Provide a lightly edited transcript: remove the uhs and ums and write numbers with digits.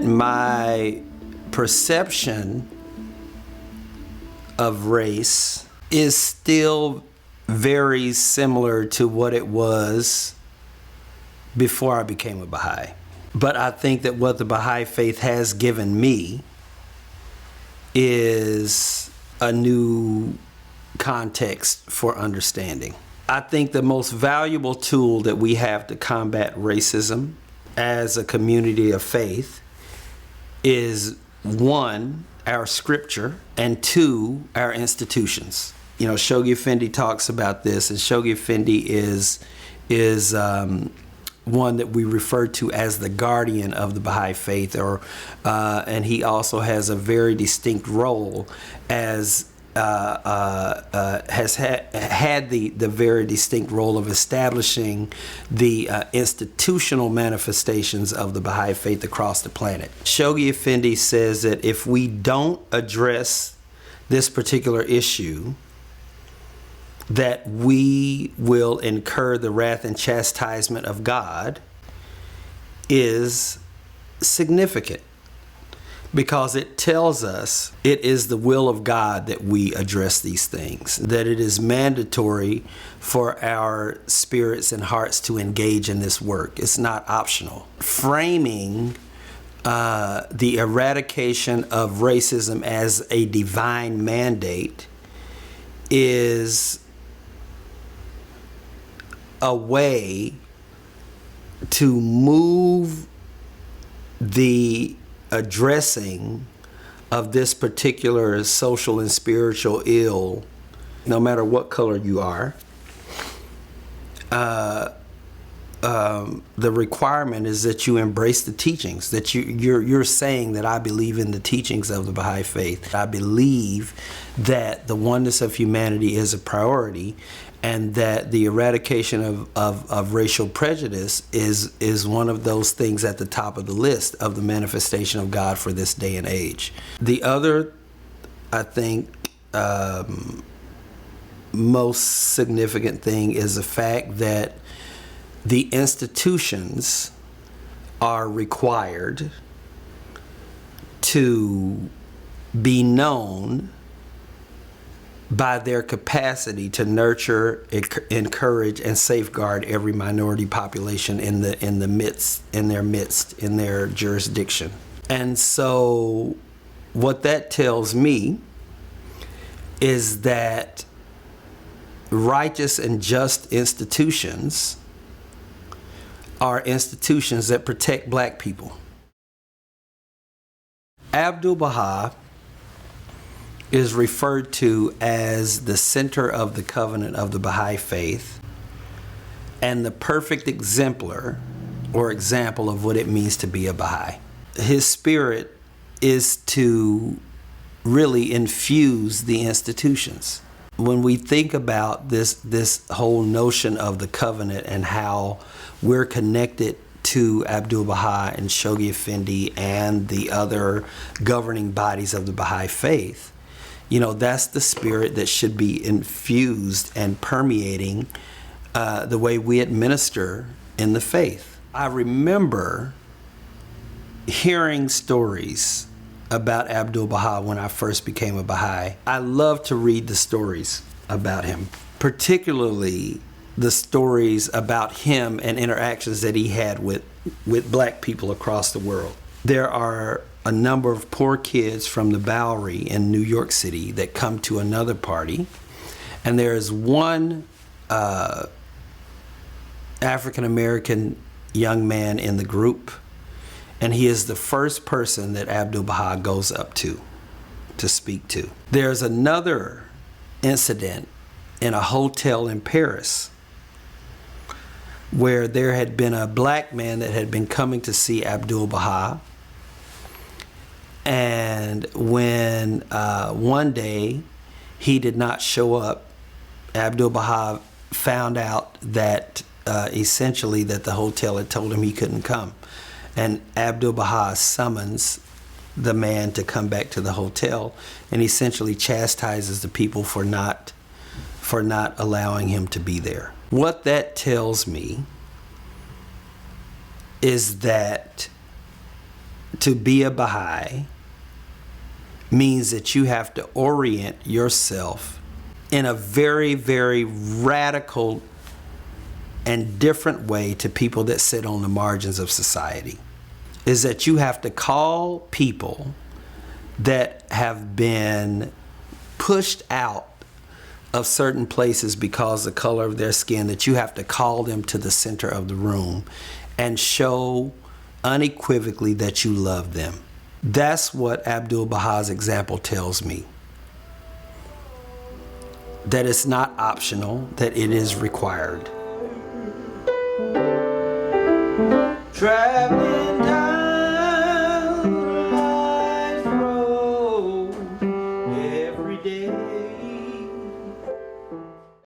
my perception of race is still very similar to what it was before I became a Baha'i. But I think that what the Baha'i Faith has given me is a new context for understanding. I think the most valuable tool that we have to combat racism as a community of faith is, one, our scripture, and two, our institutions. You know, Shoghi Effendi talks about this, and Shoghi Effendi is one that we refer to as the guardian of the Baha'i Faith, and he also has a very distinct role as has had the very distinct role of establishing the institutional manifestations of the Baha'i Faith across the planet. Shoghi Effendi says that if we don't address this particular issue, that we will incur the wrath and chastisement of God is significant, because it tells us it is the will of God that we address these things, that it is mandatory for our spirits and hearts to engage in this work. It's not optional. Framing the eradication of racism as a divine mandate is a way to move the addressing of this particular social and spiritual ill, no matter what color you are. The requirement is that you embrace the teachings, that you're saying that I believe in the teachings of the Baha'i Faith. I believe that the oneness of humanity is a priority, and that the eradication of racial prejudice is one of those things at the top of the list of the manifestation of God for this day and age. The other, I think, most significant thing is the fact that the institutions are required to be known by their capacity to nurture, encourage, and safeguard every minority population in their jurisdiction. And so what that tells me is that righteous and just institutions are institutions that protect black people. Abdu'l-Baha is referred to as the center of the covenant of the Baha'i Faith and the perfect exemplar or example of what it means to be a Baha'i. His spirit is to really infuse the institutions. When we think about this whole notion of the covenant and how we're connected to Abdu'l-Baha and Shoghi Effendi and the other governing bodies of the Baha'i Faith, you know, that's the spirit that should be infused and permeating the way we administer in the faith. I remember hearing stories about Abdu'l-Baha when I first became a Baha'i. I love to read the stories about him, particularly the stories about him and interactions that he had with black people across the world. There are a number of poor kids from the Bowery in New York City that come to another party, and there is one African-American young man in the group, and he is the first person that Abdu'l-Baha goes up to speak to. There's another incident in a hotel in Paris where there had been a black man that had been coming to see Abdu'l-Baha, and when one day he did not show up, Abdu'l-Baha found out that essentially that the hotel had told him he couldn't come. And Abdu'l-Baha summons the man to come back to the hotel and essentially chastises the people for not allowing him to be there. What that tells me is that to be a Baha'i means that you have to orient yourself in a very, very radical and different way to people that sit on the margins of society. Is that you have to call people that have been pushed out of certain places because of the color of their skin, that you have to call them to the center of the room and show unequivocally that you love them. That's what Abdu'l-Baha's example tells me. That it's not optional, that it is required. Traveling